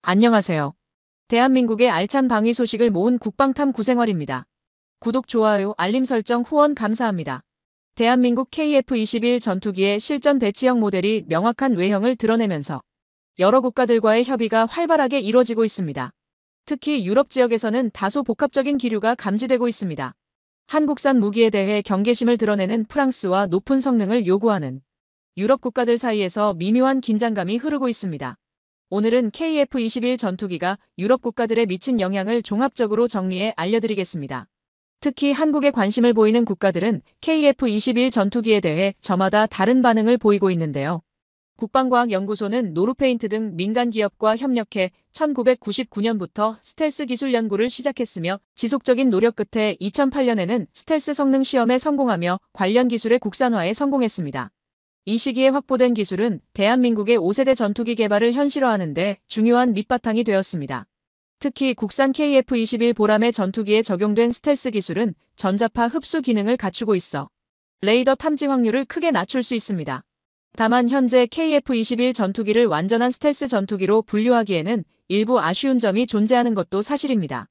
안녕하세요. 대한민국의 알찬 방위 소식을 모은 국방탐 구생활입니다. 구독, 좋아요, 알림 설정 후원 감사합니다. 대한민국 KF-21 전투기의 실전 배치형 모델이 명확한 외형을 드러내면서 여러 국가들과의 협의가 활발하게 이뤄지고 있습니다. 특히 유럽 지역에서는 다소 복합적인 기류가 감지되고 있습니다. 한국산 무기에 대해 경계심을 드러내는 프랑스와 높은 성능을 요구하는 유럽 국가들 사이에서 미묘한 긴장감이 흐르고 있습니다. 오늘은 KF-21 전투기가 유럽 국가들에 미친 영향을 종합적으로 정리해 알려드리겠습니다. 특히 한국에 관심을 보이는 국가들은 KF-21 전투기에 대해 저마다 다른 반응을 보이고 있는데요. 국방과학연구소는 노르페인트 등 민간 기업과 협력해 1999년부터 스텔스 기술 연구를 시작했으며 지속적인 노력 끝에 2008년에는 스텔스 성능 시험에 성공하며 관련 기술의 국산화에 성공했습니다. 이 시기에 확보된 기술은 대한민국의 5세대 전투기 개발을 현실화하는 데 중요한 밑바탕이 되었습니다. 특히 국산 KF-21 보람의 전투기에 적용된 스텔스 기술은 전자파 흡수 기능을 갖추고 있어 레이더 탐지 확률을 크게 낮출 수 있습니다. 다만 현재 KF-21 전투기를 완전한 스텔스 전투기로 분류하기에는 일부 아쉬운 점이 존재하는 것도 사실입니다.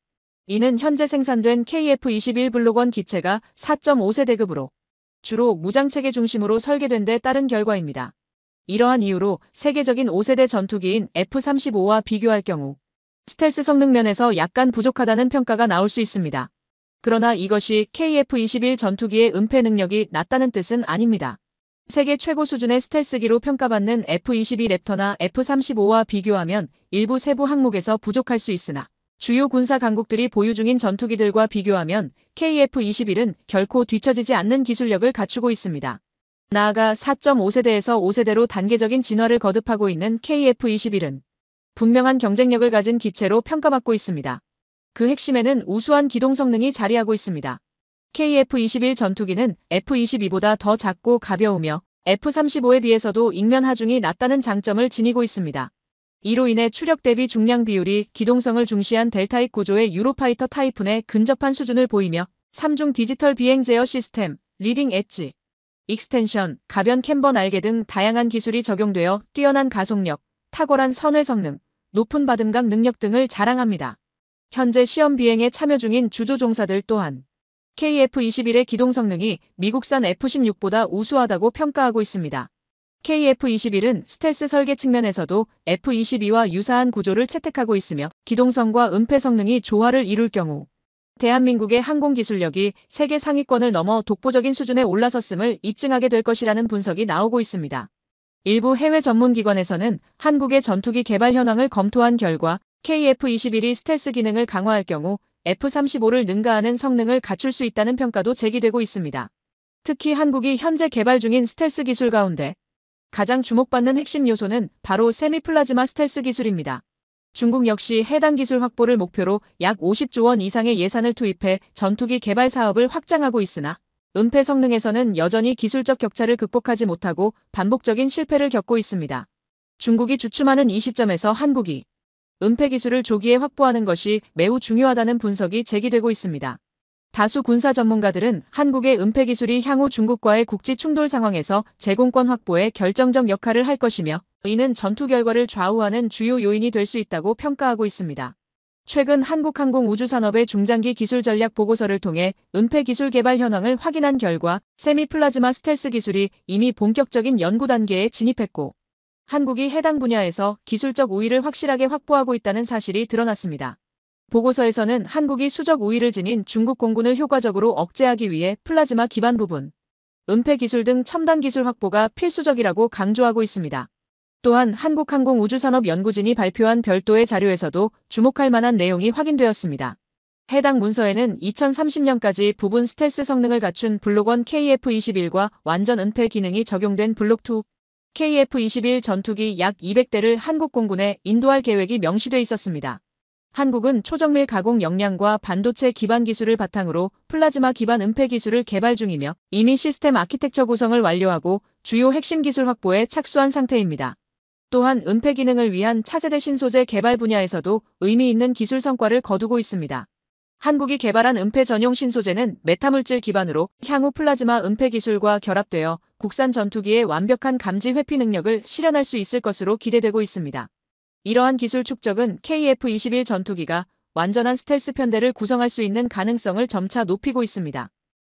이는 현재 생산된 KF-21 블록1 기체가 4.5세대급으로 주로 무장체계 중심으로 설계된 데 따른 결과입니다. 이러한 이유로 세계적인 5세대 전투기인 F-35와 비교할 경우 스텔스 성능 면에서 약간 부족하다는 평가가 나올 수 있습니다. 그러나 이것이 KF-21 전투기의 은폐 능력이 낮다는 뜻은 아닙니다. 세계 최고 수준의 스텔스기로 평가받는 F-22 랩터나 F-35와 비교하면 일부 세부 항목에서 부족할 수 있으나 주요 군사 강국들이 보유 중인 전투기들과 비교하면 KF-21은 결코 뒤처지지 않는 기술력을 갖추고 있습니다. 나아가 4.5세대에서 5세대로 단계적인 진화를 거듭하고 있는 KF-21은 분명한 경쟁력을 가진 기체로 평가받고 있습니다. 그 핵심에는 우수한 기동 성능이 자리하고 있습니다. KF-21 전투기는 F-22보다 더 작고 가벼우며 F-35에 비해서도 ing면 하중이 낮다는 장점을 지니고 있습니다. 이로 인해 추력 대비 중량 비율이 기동성을 중시한 델타익 구조의 유로파이터 타이푼에 근접한 수준을 보이며 3중 디지털 비행 제어 시스템, 리딩 엣지, 익스텐션, 가변 캠버 날개 등 다양한 기술이 적용되어 뛰어난 가속력, 탁월한 선회 성능, 높은 바듬각 능력 등을 자랑합니다. 현재 시험 비행에 참여 중인 주조 종사들 또한 KF-21의 기동 성능이 미국산 F-16보다 우수하다고 평가하고 있습니다. KF-21은 스텔스 설계 측면에서도 F-22와 유사한 구조를 채택하고 있으며 기동성과 은폐 성능이 조화를 이룰 경우 대한민국의 항공기술력이 세계 상위권을 넘어 독보적인 수준에 올라섰음을 입증하게 될 것이라는 분석이 나오고 있습니다. 일부 해외 전문기관에서는 한국의 전투기 개발 현황을 검토한 결과 KF-21이 스텔스 기능을 강화할 경우 F-35를 능가하는 성능을 갖출 수 있다는 평가도 제기되고 있습니다. 특히 한국이 현재 개발 중인 스텔스 기술 가운데 가장 주목받는 핵심 요소는 바로 세미플라즈마 스텔스 기술입니다. 중국 역시 해당 기술 확보를 목표로 약 50조 원 이상의 예산을 투입해 전투기 개발 사업을 확장하고 있으나 은폐 성능에서는 여전히 기술적 격차를 극복하지 못하고 반복적인 실패를 겪고 있습니다. 중국이 주춤하는 이 시점에서 한국이 은폐 기술을 조기에 확보하는 것이 매우 중요하다는 분석이 제기되고 있습니다. 다수 군사 전문가들은 한국의 은폐 기술이 향후 중국과의 국지 충돌 상황에서 제공권 확보에 결정적 역할을 할 것이며 이는 전투 결과를 좌우하는 주요 요인이 될 수 있다고 평가하고 있습니다. 최근 한국항공우주산업의 중장기 기술 전략 보고서를 통해 은폐 기술 개발 현황을 확인한 결과 세미플라즈마 스텔스 기술이 이미 본격적인 연구 단계에 진입했고 한국이 해당 분야에서 기술적 우위를 확실하게 확보하고 있다는 사실이 드러났습니다. 보고서에서는 한국이 수적 우위를 지닌 중국 공군을 효과적으로 억제하기 위해 플라즈마 기반 부분, 은폐 기술 등 첨단 기술 확보가 필수적이라고 강조하고 있습니다. 또한 한국항공우주산업연구진이 발표한 별도의 자료에서도 주목할 만한 내용이 확인되었습니다. 해당 문서에는 2030년까지 부분 스텔스 성능을 갖춘 블록1 KF-21과 완전 은폐 기능이 적용된 블록2 KF-21 전투기 약 200대를 한국 공군에 인도할 계획이 명시돼 있었습니다. 한국은 초정밀 가공 역량과 반도체 기반 기술을 바탕으로 플라즈마 기반 은폐 기술을 개발 중이며 이미 시스템 아키텍처 구성을 완료하고 주요 핵심 기술 확보에 착수한 상태입니다. 또한 은폐 기능을 위한 차세대 신소재 개발 분야에서도 의미 있는 기술 성과를 거두고 있습니다. 한국이 개발한 은폐 전용 신소재는 메타물질 기반으로 향후 플라즈마 은폐 기술과 결합되어 국산 전투기의 완벽한 감지 회피 능력을 실현할 수 있을 것으로 기대되고 있습니다. 이러한 기술 축적은 KF-21 전투기가 완전한 스텔스 편대를 구성할 수 있는 가능성을 점차 높이고 있습니다.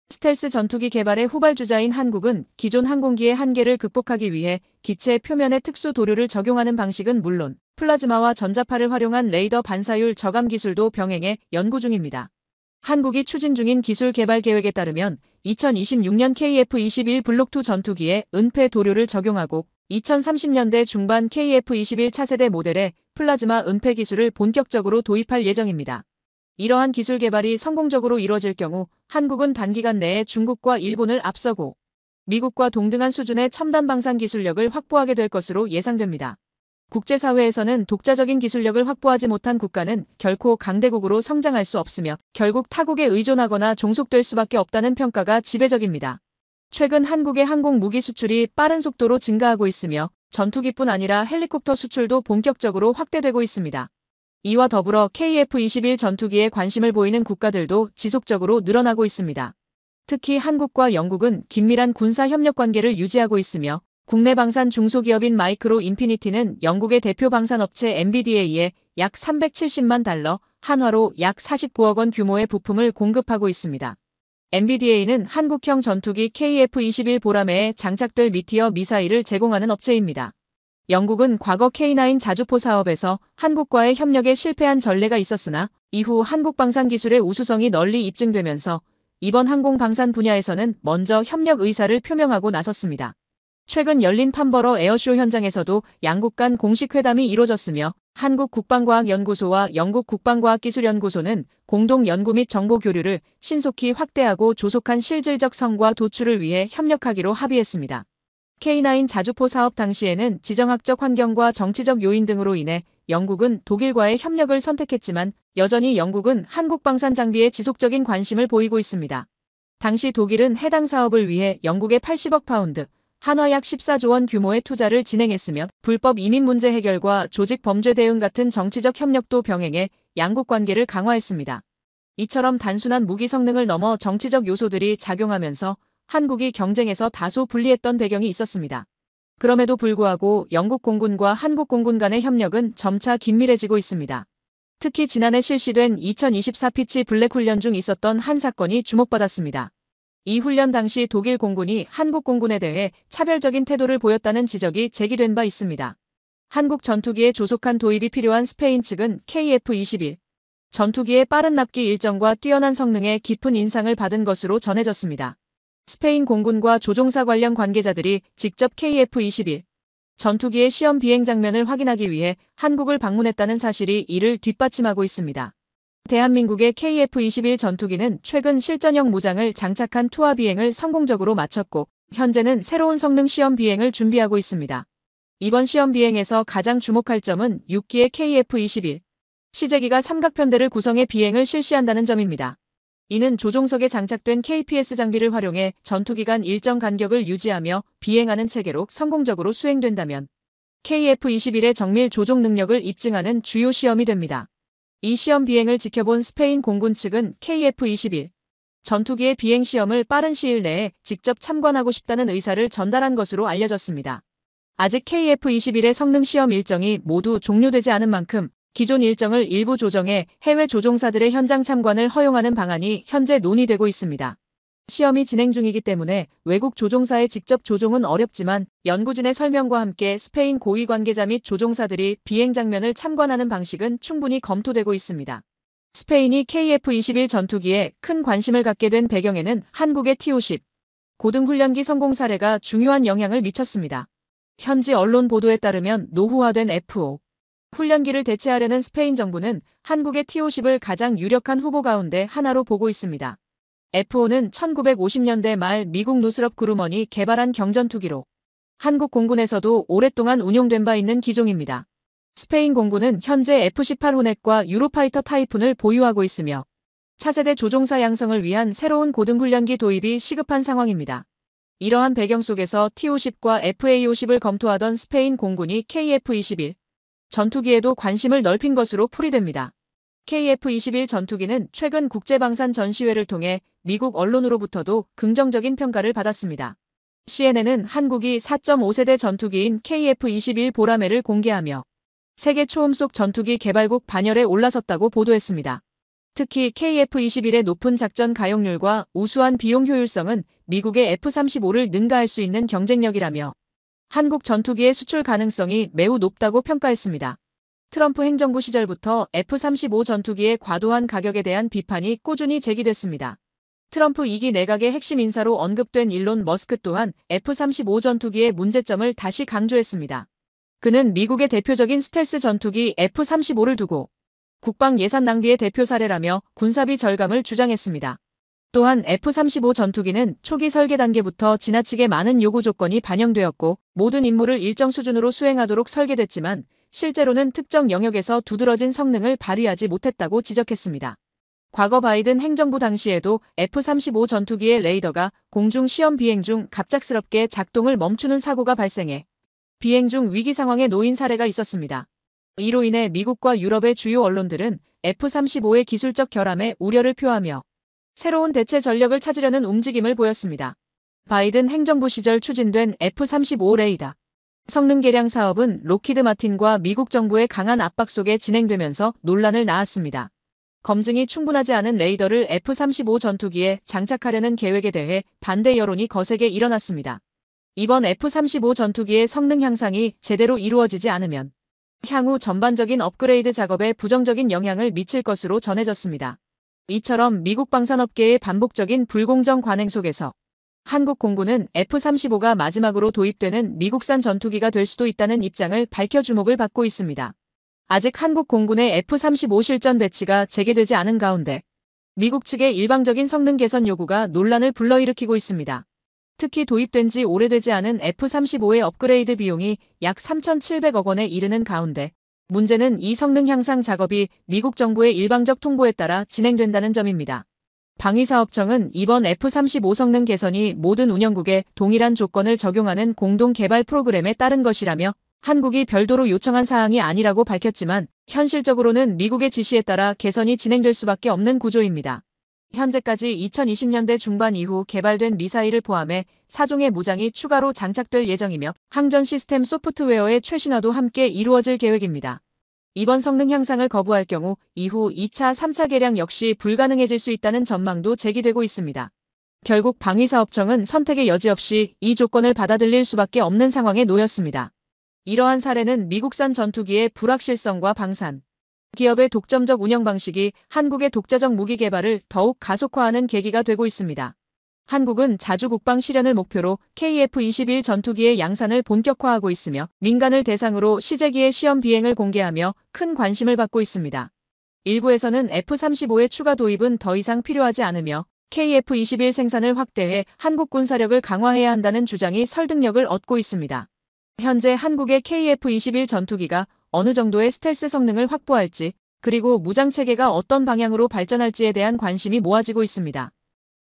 스텔스 전투기 개발의 후발주자인 한국은 기존 항공기의 한계를 극복하기 위해 기체 표면에 특수 도료를 적용하는 방식은 물론 플라즈마와 전자파를 활용한 레이더 반사율 저감 기술도 병행해 연구 중입니다. 한국이 추진 중인 기술 개발 계획에 따르면 2026년 KF-21 블록2 전투기에 은폐 도료를 적용하고 2030년대 중반 KF-21 차세대 모델에 플라즈마 은폐 기술을 본격적으로 도입할 예정입니다. 이러한 기술 개발이 성공적으로 이뤄질 경우 한국은 단기간 내에 중국과 일본을 앞서고 미국과 동등한 수준의 첨단 방산 기술력을 확보하게 될 것으로 예상됩니다. 국제사회에서는 독자적인 기술력을 확보하지 못한 국가는 결코 강대국으로 성장할 수 없으며 결국 타국에 의존하거나 종속될 수밖에 없다는 평가가 지배적입니다. 최근 한국의 항공 무기 수출이 빠른 속도로 증가하고 있으며 전투기뿐 아니라 헬리콥터 수출도 본격적으로 확대되고 있습니다. 이와 더불어 KF-21 전투기에 관심을 보이는 국가들도 지속적으로 늘어나고 있습니다. 특히 한국과 영국은 긴밀한 군사 협력 관계를 유지하고 있으며 국내 방산 중소기업인 마이크로 인피니티는 영국의 대표 방산업체 MBDA에 약 370만 달러, 한화로 약 49억 원 규모의 부품을 공급하고 있습니다. MBDA는 한국형 전투기 KF-21 보라매에 장착될 미티어 미사일을 제공하는 업체입니다. 영국은 과거 K9 자주포 사업에서 한국과의 협력에 실패한 전례가 있었으나 이후 한국 방산 기술의 우수성이 널리 입증되면서 이번 항공 방산 분야에서는 먼저 협력 의사를 표명하고 나섰습니다. 최근 열린 판버러 에어쇼 현장에서도 양국 간 공식 회담이 이뤄졌으며 한국국방과학연구소와 영국국방과학기술연구소는 공동 연구 및 정보 교류를 신속히 확대하고 조속한 실질적 성과 도출을 위해 협력하기로 합의했습니다. K9 자주포 사업 당시에는 지정학적 환경과 정치적 요인 등으로 인해 영국은 독일과의 협력을 선택했지만 여전히 영국은 한국 방산 장비에 지속적인 관심을 보이고 있습니다. 당시 독일은 해당 사업을 위해 영국에 80억 파운드, 한화 약 14조 원 규모의 투자를 진행했으며 불법 이민 문제 해결과 조직 범죄 대응 같은 정치적 협력도 병행해 양국 관계를 강화했습니다. 이처럼 단순한 무기 성능을 넘어 정치적 요소들이 작용하면서 한국이 경쟁에서 다소 불리했던 배경이 있었습니다. 그럼에도 불구하고 영국 공군과 한국 공군 간의 협력은 점차 긴밀해지고 있습니다. 특히 지난해 실시된 2024 피치 블랙 훈련 중 있었던 한 사건이 주목받았습니다. 이 훈련 당시 독일 공군이 한국 공군에 대해 차별적인 태도를 보였다는 지적이 제기된 바 있습니다. 한국 전투기의 조속한 도입이 필요한 스페인 측은 KF-21 전투기의 빠른 납기 일정과 뛰어난 성능에 깊은 인상을 받은 것으로 전해졌습니다. 스페인 공군과 조종사 관련 관계자들이 직접 KF-21 전투기의 시험 비행 장면을 확인하기 위해 한국을 방문했다는 사실이 이를 뒷받침하고 있습니다. 대한민국의 KF-21 전투기는 최근 실전형 무장을 장착한 투하 비행을 성공적으로 마쳤고 현재는 새로운 성능 시험 비행을 준비하고 있습니다. 이번 시험 비행에서 가장 주목할 점은 6기의 KF-21 시제기가 삼각편대를 구성해 비행을 실시한다는 점입니다. 이는 조종석에 장착된 KPS 장비를 활용해 전투기 간 일정 간격을 유지하며 비행하는 체계로 성공적으로 수행된다면 KF-21의 정밀 조종 능력을 입증하는 주요 시험이 됩니다. 이 시험 비행을 지켜본 스페인 공군 측은 KF-21 전투기의 비행 시험을 빠른 시일 내에 직접 참관하고 싶다는 의사를 전달한 것으로 알려졌습니다. 아직 KF-21의 성능 시험 일정이 모두 종료되지 않은 만큼 기존 일정을 일부 조정해 해외 조종사들의 현장 참관을 허용하는 방안이 현재 논의되고 있습니다. 시험이 진행 중이기 때문에 외국 조종사의 직접 조종은 어렵지만 연구진의 설명과 함께 스페인 고위 관계자 및 조종사들이 비행 장면을 참관하는 방식은 충분히 검토되고 있습니다. 스페인이 KF-21 전투기에 큰 관심을 갖게 된 배경에는 한국의 T-50 고등훈련기 성공 사례가 중요한 영향을 미쳤습니다. 현지 언론 보도에 따르면 노후화된 F-5 훈련기를 대체하려는 스페인 정부는 한국의 T-50을 가장 유력한 후보 가운데 하나로 보고 있습니다. F-5는 1950년대 말 미국 노스럽 그루먼이 개발한 경전투기로 한국 공군에서도 오랫동안 운용된 바 있는 기종입니다. 스페인 공군은 현재 F-18 호넷과 유로파이터 타이푼을 보유하고 있으며 차세대 조종사 양성을 위한 새로운 고등훈련기 도입이 시급한 상황입니다. 이러한 배경 속에서 T-50과 FA-50을 검토하던 스페인 공군이 KF-21 전투기에도 관심을 넓힌 것으로 풀이됩니다. KF-21 전투기는 최근 국제방산 전시회를 통해 미국 언론으로부터도 긍정적인 평가를 받았습니다. CNN은 한국이 4.5세대 전투기인 KF-21 보라매를 공개하며 세계 초음속 전투기 개발국 반열에 올라섰다고 보도했습니다. 특히 KF-21의 높은 작전 가용률과 우수한 비용 효율성은 미국의 F-35를 능가할 수 있는 경쟁력이라며 한국 전투기의 수출 가능성이 매우 높다고 평가했습니다. 트럼프 행정부 시절부터 F-35 전투기의 과도한 가격에 대한 비판이 꾸준히 제기됐습니다. 트럼프 2기 내각의 핵심 인사로 언급된 일론 머스크 또한 F-35 전투기의 문제점을 다시 강조했습니다. 그는 미국의 대표적인 스텔스 전투기 F-35를 두고 국방 예산 낭비의 대표 사례라며 군사비 절감을 주장했습니다. 또한 F-35 전투기는 초기 설계 단계부터 지나치게 많은 요구 조건이 반영되었고 모든 임무를 일정 수준으로 수행하도록 설계됐지만 실제로는 특정 영역에서 두드러진 성능을 발휘하지 못했다고 지적했습니다. 과거 바이든 행정부 당시에도 F-35 전투기의 레이더가 공중 시험 비행 중 갑작스럽게 작동을 멈추는 사고가 발생해 비행 중 위기 상황에 놓인 사례가 있었습니다. 이로 인해 미국과 유럽의 주요 언론들은 F-35의 기술적 결함에 우려를 표하며 새로운 대체 전력을 찾으려는 움직임을 보였습니다. 바이든 행정부 시절 추진된 F-35 레이더 성능 개량 사업은 록히드 마틴과 미국 정부의 강한 압박 속에 진행되면서 논란을 낳았습니다. 검증이 충분하지 않은 레이더를 F-35 전투기에 장착하려는 계획에 대해 반대 여론이 거세게 일어났습니다. 이번 F-35 전투기의 성능 향상이 제대로 이루어지지 않으면 향후 전반적인 업그레이드 작업에 부정적인 영향을 미칠 것으로 전해졌습니다. 이처럼 미국 방산업계의 반복적인 불공정 관행 속에서 한국 공군은 F-35가 마지막으로 도입되는 미국산 전투기가 될 수도 있다는 입장을 밝혀 주목을 받고 있습니다. 아직 한국 공군의 F-35 실전 배치가 재개되지 않은 가운데 미국 측의 일방적인 성능 개선 요구가 논란을 불러일으키고 있습니다. 특히 도입된 지 오래되지 않은 F-35의 업그레이드 비용이 약 3,700억 원에 이르는 가운데 문제는 이 성능 향상 작업이 미국 정부의 일방적 통보에 따라 진행된다는 점입니다. 방위사업청은 이번 F-35 성능 개선이 모든 운영국에 동일한 조건을 적용하는 공동 개발 프로그램에 따른 것이라며 한국이 별도로 요청한 사항이 아니라고 밝혔지만 현실적으로는 미국의 지시에 따라 개선이 진행될 수밖에 없는 구조입니다. 현재까지 2020년대 중반 이후 개발된 미사일을 포함해 4종의 무장이 추가로 장착될 예정이며 항전 시스템 소프트웨어의 최신화도 함께 이루어질 계획입니다. 이번 성능 향상을 거부할 경우 이후 2차, 3차 개량 역시 불가능해질 수 있다는 전망도 제기되고 있습니다. 결국 방위사업청은 선택의 여지 없이 이 조건을 받아들일 수밖에 없는 상황에 놓였습니다. 이러한 사례는 미국산 전투기의 불확실성과 방산, 기업의 독점적 운영 방식이 한국의 독자적 무기 개발을 더욱 가속화하는 계기가 되고 있습니다. 한국은 자주 국방 실현을 목표로 KF-21 전투기의 양산을 본격화하고 있으며 민간을 대상으로 시제기의 시험 비행을 공개하며 큰 관심을 받고 있습니다. 일부에서는 F-35의 추가 도입은 더 이상 필요하지 않으며 KF-21 생산을 확대해 한국 군사력을 강화해야 한다는 주장이 설득력을 얻고 있습니다. 현재 한국의 KF-21 전투기가 어느 정도의 스텔스 성능을 확보할지 그리고 무장체계가 어떤 방향으로 발전할지에 대한 관심이 모아지고 있습니다.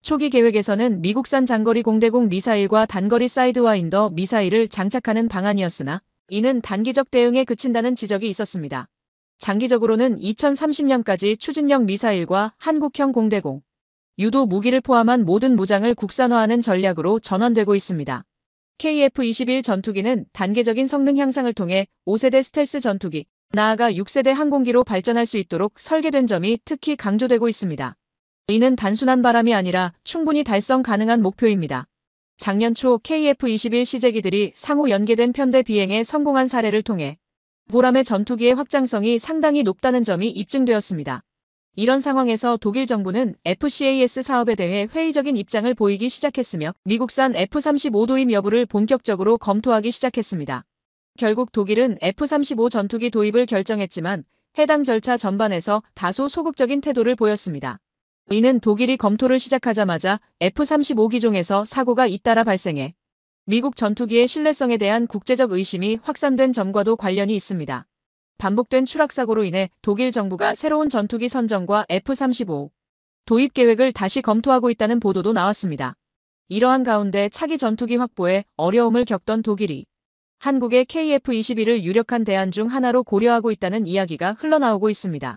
초기 계획에서는 미국산 장거리 공대공 미사일과 단거리 사이드와인더 미사일을 장착하는 방안이었으나 이는 단기적 대응에 그친다는 지적이 있었습니다. 장기적으로는 2030년까지 추진력 미사일과 한국형 공대공, 유도 무기를 포함한 모든 무장을 국산화하는 전략으로 전환되고 있습니다. KF-21 전투기는 단계적인 성능 향상을 통해 5세대 스텔스 전투기, 나아가 6세대 항공기로 발전할 수 있도록 설계된 점이 특히 강조되고 있습니다. 이는 단순한 바람이 아니라 충분히 달성 가능한 목표입니다. 작년 초 KF-21 시제기들이 상호 연계된 편대 비행에 성공한 사례를 통해 보람의 전투기의 확장성이 상당히 높다는 점이 입증되었습니다. 이런 상황에서 독일 정부는 FCAS 사업에 대해 회의적인 입장을 보이기 시작했으며 미국산 F-35 도입 여부를 본격적으로 검토하기 시작했습니다. 결국 독일은 F-35 전투기 도입을 결정했지만 해당 절차 전반에서 다소 소극적인 태도를 보였습니다. 이는 독일이 검토를 시작하자마자 F-35 기종에서 사고가 잇따라 발생해 미국 전투기의 신뢰성에 대한 국제적 의심이 확산된 점과도 관련이 있습니다. 반복된 추락사고로 인해 독일 정부가 새로운 전투기 선정과 F-35 도입 계획을 다시 검토하고 있다는 보도도 나왔습니다. 이러한 가운데 차기 전투기 확보에 어려움을 겪던 독일이 한국의 KF-21을 유력한 대안 중 하나로 고려하고 있다는 이야기가 흘러나오고 있습니다.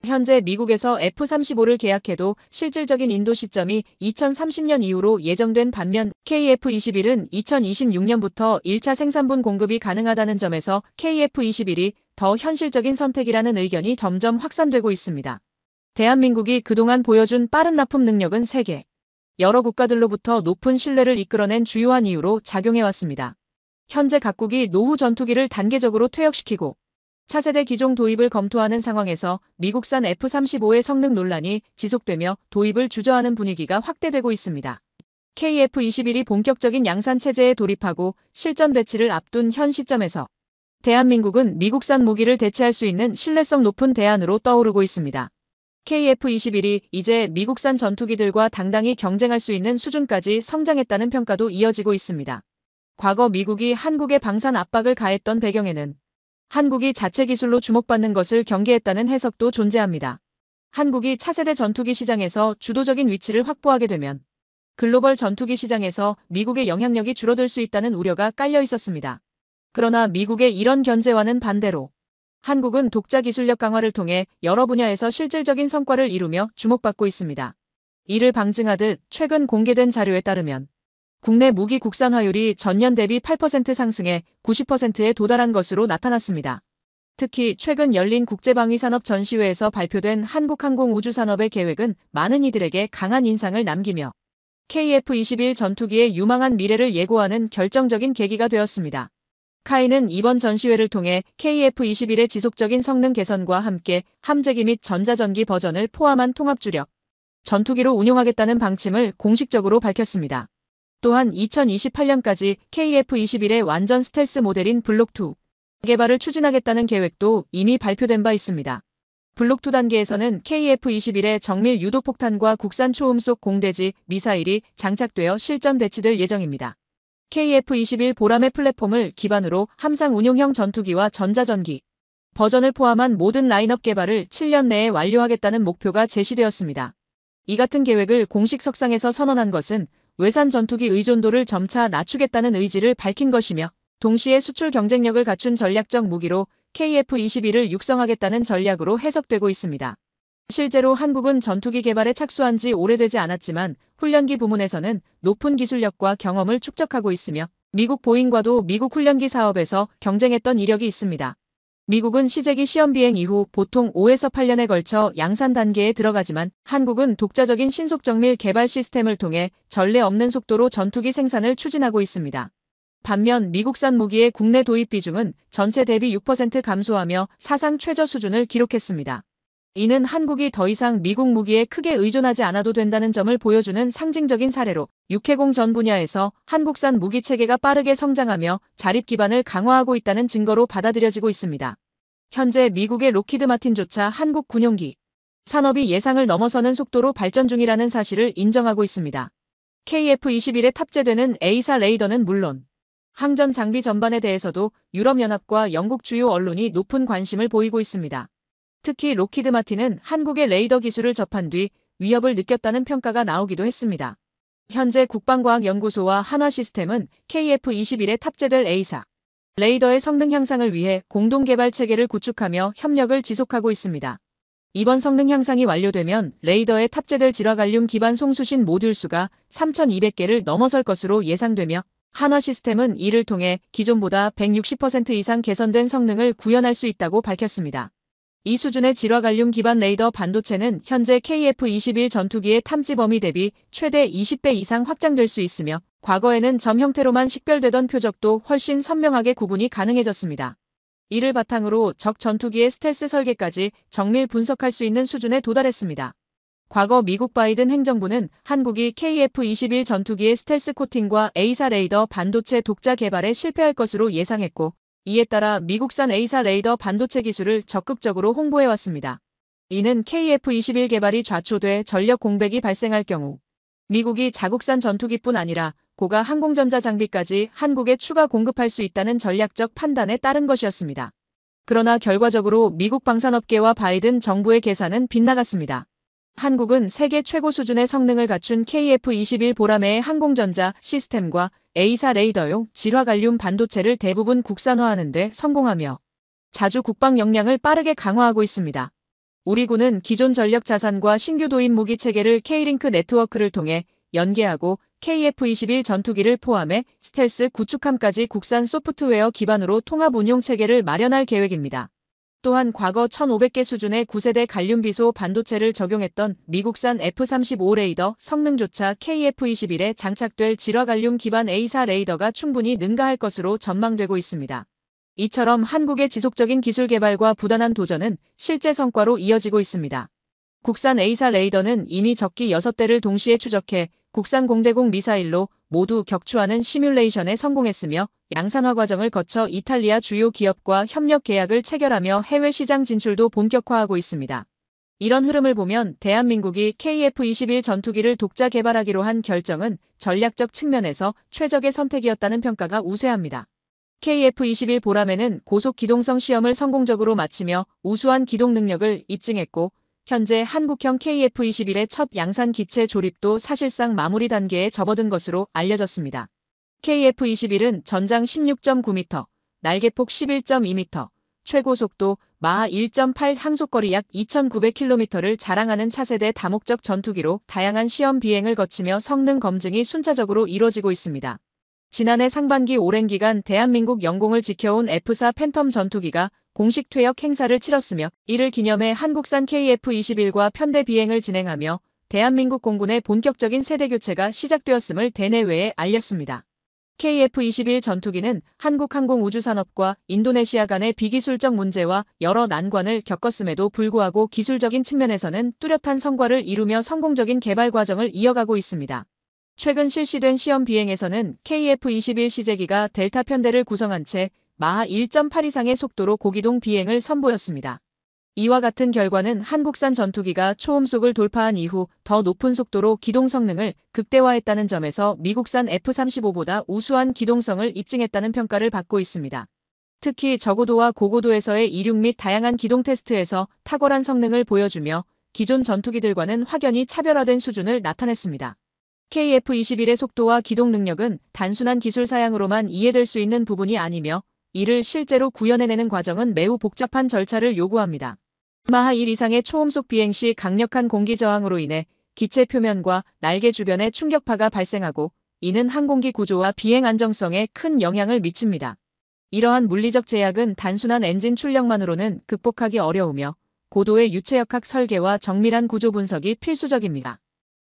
현재 미국에서 F-35를 계약해도 실질적인 인도 시점이 2030년 이후로 예정된 반면 KF-21은 2026년부터 1차 생산분 공급이 가능하다는 점에서 KF-21이 더 현실적인 선택이라는 의견이 점점 확산되고 있습니다. 대한민국이 그동안 보여준 빠른 납품 능력은 세계 여러 국가들로부터 높은 신뢰를 이끌어낸 주요한 이유로 작용해왔습니다. 현재 각국이 노후 전투기를 단계적으로 퇴역시키고 차세대 기종 도입을 검토하는 상황에서 미국산 F-35의 성능 논란이 지속되며 도입을 주저하는 분위기가 확대되고 있습니다. KF-21이 본격적인 양산 체제에 돌입하고 실전 배치를 앞둔 현 시점에서 대한민국은 미국산 무기를 대체할 수 있는 신뢰성 높은 대안으로 떠오르고 있습니다. KF-21이 이제 미국산 전투기들과 당당히 경쟁할 수 있는 수준까지 성장했다는 평가도 이어지고 있습니다. 과거 미국이 한국에 방산 압박을 가했던 배경에는 한국이 자체 기술로 주목받는 것을 경계했다는 해석도 존재합니다. 한국이 차세대 전투기 시장에서 주도적인 위치를 확보하게 되면 글로벌 전투기 시장에서 미국의 영향력이 줄어들 수 있다는 우려가 깔려 있었습니다. 그러나 미국의 이런 견제와는 반대로 한국은 독자 기술력 강화를 통해 여러 분야에서 실질적인 성과를 이루며 주목받고 있습니다. 이를 방증하듯 최근 공개된 자료에 따르면 국내 무기 국산화율이 전년 대비 8% 상승해 90%에 도달한 것으로 나타났습니다. 특히 최근 열린 국제방위산업 전시회에서 발표된 한국항공우주산업의 계획은 많은 이들에게 강한 인상을 남기며 KF-21 전투기의 유망한 미래를 예고하는 결정적인 계기가 되었습니다. 카이는 이번 전시회를 통해 KF-21의 지속적인 성능 개선과 함께 함재기 및 전자전기 버전을 포함한 통합주력 전투기로 운용하겠다는 방침을 공식적으로 밝혔습니다. 또한 2028년까지 KF-21의 완전 스텔스 모델인 블록2 개발을 추진하겠다는 계획도 이미 발표된 바 있습니다. 블록2 단계에서는 KF-21의 정밀 유도폭탄과 국산 초음속 공대지 미사일이 장착되어 실전 배치될 예정입니다. KF-21 보람의 플랫폼을 기반으로 함상 운용형 전투기와 전자전기 버전을 포함한 모든 라인업 개발을 7년 내에 완료하겠다는 목표가 제시되었습니다. 이 같은 계획을 공식 석상에서 선언한 것은 외산 전투기 의존도를 점차 낮추겠다는 의지를 밝힌 것이며 동시에 수출 경쟁력을 갖춘 전략적 무기로 KF-21을 육성하겠다는 전략으로 해석되고 있습니다. 실제로 한국은 전투기 개발에 착수한 지 오래되지 않았지만 훈련기 부문에서는 높은 기술력과 경험을 축적하고 있으며 미국 보잉과도 미국 훈련기 사업에서 경쟁했던 이력이 있습니다. 미국은 시제기 시험 비행 이후 보통 5에서 8년에 걸쳐 양산 단계에 들어가지만 한국은 독자적인 신속 정밀 개발 시스템을 통해 전례 없는 속도로 전투기 생산을 추진하고 있습니다. 반면 미국산 무기의 국내 도입 비중은 전체 대비 6% 감소하며 사상 최저 수준을 기록했습니다. 이는 한국이 더 이상 미국 무기에 크게 의존하지 않아도 된다는 점을 보여주는 상징적인 사례로 육해공 전 분야에서 한국산 무기 체계가 빠르게 성장하며 자립 기반을 강화하고 있다는 증거로 받아들여지고 있습니다. 현재 미국의 로키드 마틴조차 한국 군용기 산업이 예상을 넘어서는 속도로 발전 중이라는 사실을 인정하고 있습니다. KF-21에 탑재되는 A사 레이더는 물론 항전 장비 전반에 대해서도 유럽연합과 영국 주요 언론이 높은 관심을 보이고 있습니다. 특히 로키드 마틴은 한국의 레이더 기술을 접한 뒤 위협을 느꼈다는 평가가 나오기도 했습니다. 현재 국방과학연구소와 한화시스템은 KF-21에 탑재될 A사 레이더의 성능 향상을 위해 공동 개발 체계를 구축하며 협력을 지속하고 있습니다. 이번 성능 향상이 완료되면 레이더에 탑재될 질화갈륨 기반 송수신 모듈 수가 3,200개를 넘어설 것으로 예상되며 한화시스템은 이를 통해 기존보다 160% 이상 개선된 성능을 구현할 수 있다고 밝혔습니다. 이 수준의 질화갈륨 기반 레이더 반도체는 현재 KF-21 전투기의 탐지 범위 대비 최대 20배 이상 확장될 수 있으며 과거에는 점 형태로만 식별되던 표적도 훨씬 선명하게 구분이 가능해졌습니다. 이를 바탕으로 적 전투기의 스텔스 설계까지 정밀 분석할 수 있는 수준에 도달했습니다. 과거 미국 바이든 행정부는 한국이 KF-21 전투기의 스텔스 코팅과 A사 레이더 반도체 독자 개발에 실패할 것으로 예상했고 이에 따라 미국산 A사 레이더 반도체 기술을 적극적으로 홍보해왔습니다. 이는 KF-21 개발이 좌초돼 전력 공백이 발생할 경우 미국이 자국산 전투기뿐 아니라 고가 항공전자 장비까지 한국에 추가 공급할 수 있다는 전략적 판단에 따른 것이었습니다. 그러나 결과적으로 미국 방산업계와 바이든 정부의 계산은 빗나갔습니다. 한국은 세계 최고 수준의 성능을 갖춘 KF-21 보라매의 항공전자 시스템과 A사 레이더용 질화갈륨 반도체를 대부분 국산화하는 데 성공하며 자주 국방 역량을 빠르게 강화하고 있습니다. 우리 군은 기존 전력 자산과 신규 도입 무기 체계를 K링크 네트워크를 통해 연계하고 KF-21 전투기를 포함해 스텔스 구축함까지 국산 소프트웨어 기반으로 통합 운용 체계를 마련할 계획입니다. 또한 과거 1,500개 수준의 9세대 갈륨비소 반도체를 적용했던 미국산 F-35 레이더 성능조차 KF-21에 장착될 질화갈륨 기반 A4 레이더가 충분히 능가할 것으로 전망되고 있습니다. 이처럼 한국의 지속적인 기술 개발과 부단한 도전은 실제 성과로 이어지고 있습니다. 국산 A4 레이더는 이미 적기 6대를 동시에 추적해 국산 공대공 미사일로 모두 격추하는 시뮬레이션에 성공했으며 양산화 과정을 거쳐 이탈리아 주요 기업과 협력 계약을 체결하며 해외 시장 진출도 본격화하고 있습니다. 이런 흐름을 보면 대한민국이 KF-21 전투기를 독자 개발하기로 한 결정은 전략적 측면에서 최적의 선택이었다는 평가가 우세합니다. KF-21 보람에는 고속 기동성 시험을 성공적으로 마치며 우수한 기동 능력을 입증했고 현재 한국형 KF-21의 첫 양산 기체 조립도 사실상 마무리 단계에 접어든 것으로 알려졌습니다. KF-21은 전장 16.9m, 날개폭 11.2m, 최고 속도 마하 1.8 항속거리 약 2,900km를 자랑하는 차세대 다목적 전투기로 다양한 시험 비행을 거치며 성능 검증이 순차적으로 이뤄지고 있습니다. 지난해 상반기 오랜 기간 대한민국 영공을 지켜온 F4 팬텀 전투기가 공식 퇴역 행사를 치렀으며 이를 기념해 한국산 KF-21과 편대 비행을 진행하며 대한민국 공군의 본격적인 세대 교체가 시작되었음을 대내외에 알렸습니다. KF-21 전투기는 한국 항공우주산업과 인도네시아 간의 비기술적 문제와 여러 난관을 겪었음에도 불구하고 기술적인 측면에서는 뚜렷한 성과를 이루며 성공적인 개발 과정을 이어가고 있습니다. 최근 실시된 시험 비행에서는 KF-21 시제기가 델타 편대를 구성한 채 마하 1.8 이상의 속도로 고기동 비행을 선보였습니다. 이와 같은 결과는 한국산 전투기가 초음속을 돌파한 이후 더 높은 속도로 기동 성능을 극대화했다는 점에서 미국산 F-35보다 우수한 기동성을 입증했다는 평가를 받고 있습니다. 특히 저고도와 고고도에서의 이륙 및 다양한 기동 테스트에서 탁월한 성능을 보여주며 기존 전투기들과는 확연히 차별화된 수준을 나타냈습니다. KF-21의 속도와 기동 능력은 단순한 기술 사양으로만 이해될 수 있는 부분이 아니며 이를 실제로 구현해내는 과정은 매우 복잡한 절차를 요구합니다. 마하 1 이상의 초음속 비행 시 강력한 공기 저항으로 인해 기체 표면과 날개 주변에 충격파가 발생하고 이는 항공기 구조와 비행 안정성에 큰 영향을 미칩니다. 이러한 물리적 제약은 단순한 엔진 출력만으로는 극복하기 어려우며 고도의 유체역학 설계와 정밀한 구조 분석이 필수적입니다.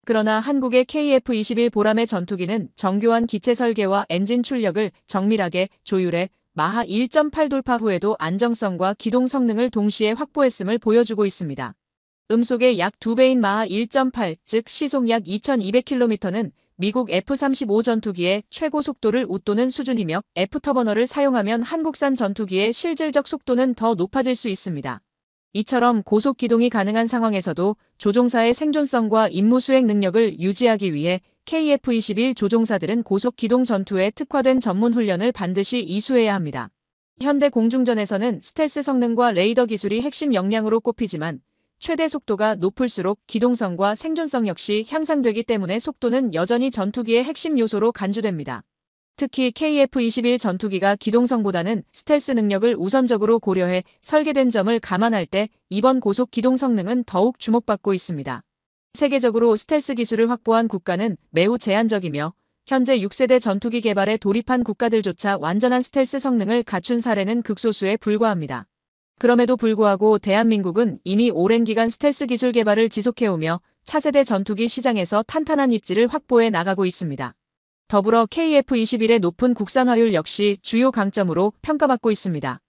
그러나 한국의 KF-21 보람의 전투기는 정교한 기체 설계와 엔진 출력을 정밀하게 조율해 마하 1.8 돌파 후에도 안정성과 기동 성능을 동시에 확보했음을 보여주고 있습니다. 음속의 약 2배인 마하 1.8, 즉 시속 약 2,200km는 미국 F-35 전투기의 최고 속도를 웃도는 수준이며 F터버너를 사용하면 한국산 전투기의 실질적 속도는 더 높아질 수 있습니다. 이처럼 고속 기동이 가능한 상황에서도 조종사의 생존성과 임무 수행 능력을 유지하기 위해 KF-21 조종사들은 고속 기동 전투에 특화된 전문 훈련을 반드시 이수해야 합니다. 현대 공중전에서는 스텔스 성능과 레이더 기술이 핵심 역량으로 꼽히지만 최대 속도가 높을수록 기동성과 생존성 역시 향상되기 때문에 속도는 여전히 전투기의 핵심 요소로 간주됩니다. 특히 KF-21 전투기가 기동성보다는 스텔스 능력을 우선적으로 고려해 설계된 점을 감안할 때 이번 고속 기동 성능은 더욱 주목받고 있습니다. 세계적으로 스텔스 기술을 확보한 국가는 매우 제한적이며 현재 6세대 전투기 개발에 돌입한 국가들조차 완전한 스텔스 성능을 갖춘 사례는 극소수에 불과합니다. 그럼에도 불구하고 대한민국은 이미 오랜 기간 스텔스 기술 개발을 지속해오며 차세대 전투기 시장에서 탄탄한 입지를 확보해 나가고 있습니다. 더불어 KF-21의 높은 국산화율 역시 주요 강점으로 평가받고 있습니다.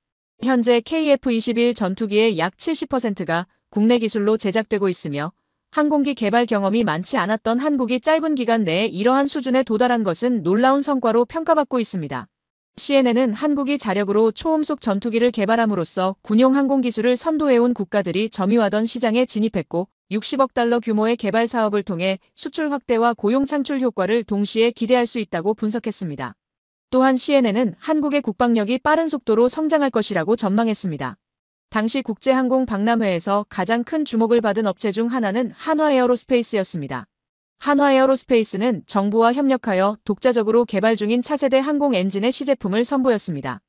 현재 KF-21 전투기의 약 70%가 국내 기술로 제작되고 있으며 항공기 개발 경험이 많지 않았던 한국이 짧은 기간 내에 이러한 수준에 도달한 것은 놀라운 성과로 평가받고 있습니다. CNN은 한국이 자력으로 초음속 전투기를 개발함으로써 군용 항공 기술을 선도해온 국가들이 점유하던 시장에 진입했고 60억 달러 규모의 개발 사업을 통해 수출 확대와 고용 창출 효과를 동시에 기대할 수 있다고 분석했습니다. 또한 CNN은 한국의 국방력이 빠른 속도로 성장할 것이라고 전망했습니다. 당시 국제항공 박람회에서 가장 큰 주목을 받은 업체 중 하나는 한화에어로스페이스였습니다. 한화에어로스페이스는 정부와 협력하여 독자적으로 개발 중인 차세대 항공 엔진의 시제품을 선보였습니다.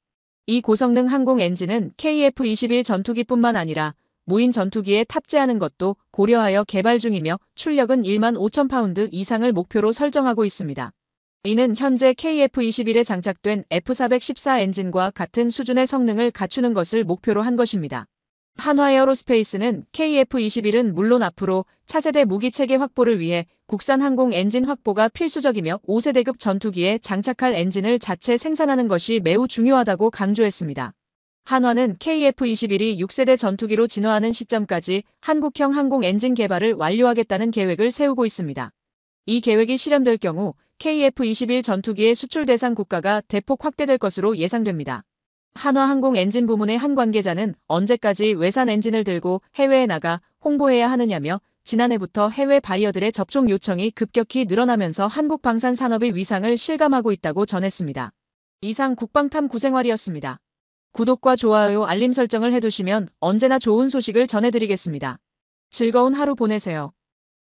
이 고성능 항공 엔진은 KF-21 전투기뿐만 아니라 무인 전투기에 탑재하는 것도 고려하여 개발 중이며 출력은 1만 5천 파운드 이상을 목표로 설정하고 있습니다. 이는 현재 KF-21에 장착된 F-414 엔진과 같은 수준의 성능을 갖추는 것을 목표로 한 것입니다. 한화에어로스페이스는 KF-21은 물론 앞으로 차세대 무기체계 확보를 위해 국산 항공 엔진 확보가 필수적이며 5세대급 전투기에 장착할 엔진을 자체 생산하는 것이 매우 중요하다고 강조했습니다. 한화는 KF-21이 6세대 전투기로 진화하는 시점까지 한국형 항공 엔진 개발을 완료하겠다는 계획을 세우고 있습니다. 이 계획이 실현될 경우 KF-21 전투기의 수출 대상 국가가 대폭 확대될 것으로 예상됩니다. 한화항공 엔진 부문의 한 관계자는 언제까지 외산 엔진을 들고 해외에 나가 홍보해야 하느냐며 지난해부터 해외 바이어들의 접촉 요청이 급격히 늘어나면서 한국 방산 산업의 위상을 실감하고 있다고 전했습니다. 이상 국방탐구 생활이었습니다. 구독과 좋아요, 알림 설정을 해두시면 언제나 좋은 소식을 전해드리겠습니다. 즐거운 하루 보내세요.